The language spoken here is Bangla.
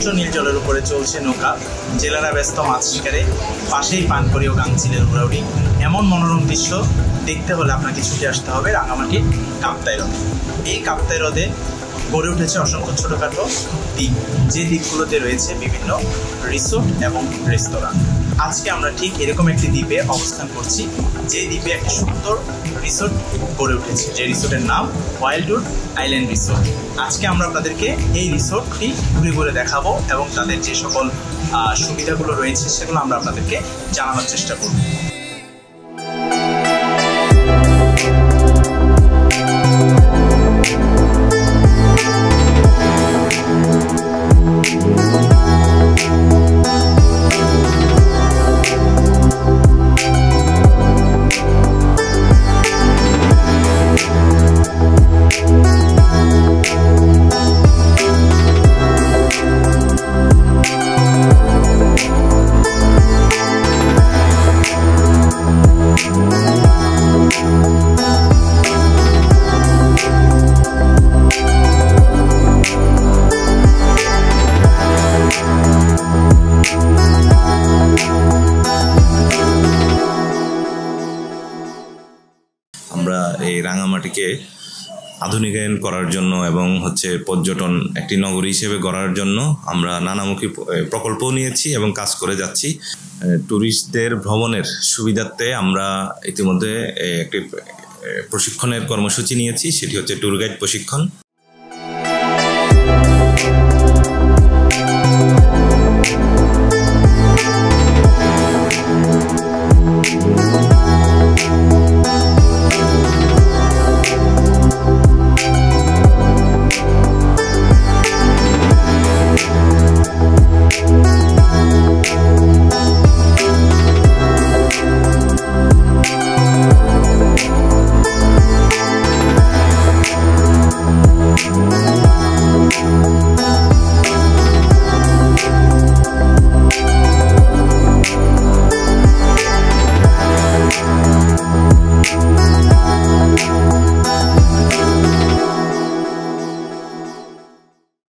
স্বচ্ছ নীল জলের উপরে চলছে নৌকা, জেলেরা ব্যস্ত মাছ শিকারে, পাশেই পানকড়ি ও গাংচিলের উড়াউড়ি। এমন মনোরম দৃশ্য দেখতে হলে আপনাকে ছুটে আসতে হবে রাঙামাটির কাপ্তাই হ্রদে। এই কাপ্তাই হ্রদে গড়ে উঠেছে অসংখ্য ছোটোখাটো দ্বীপ, যে দ্বীপগুলোতে রয়েছে বিভিন্ন রিসোর্ট এবং রেস্তোরাঁ। আজকে আমরা ঠিক এরকম একটি দ্বীপে অবস্থান করছি, যে দ্বীপে একটি সুন্দর রিসোর্ট গড়ে উঠেছে, যে রিসোর্টের নাম ওয়াইল্ডউড আইল্যান্ড রিসোর্ট। আজকে আমরা আপনাদেরকে এই রিসোর্টটি ঘুরে ঘুরে দেখাবো এবং তাদের যে সকল সুবিধাগুলো রয়েছে সেগুলো আমরা আপনাদেরকে জানানোর চেষ্টা করব। আমরা এই রাঙামাটিকে আধুনিকায়ন করার জন্য এবং পর্যটন একটি নগরী হিসেবে গড়ার জন্য আমরা নানামুখী প্রকল্প নিয়েছি এবং কাজ করে যাচ্ছি। ট্যুরিস্টদের ভ্রমণের সুবিধার্থে আমরা ইতিমধ্যে একটি প্রশিক্ষণের কর্মসূচি নিয়েছি, সেটি হচ্ছে ট্যুর গাইড প্রশিক্ষণ।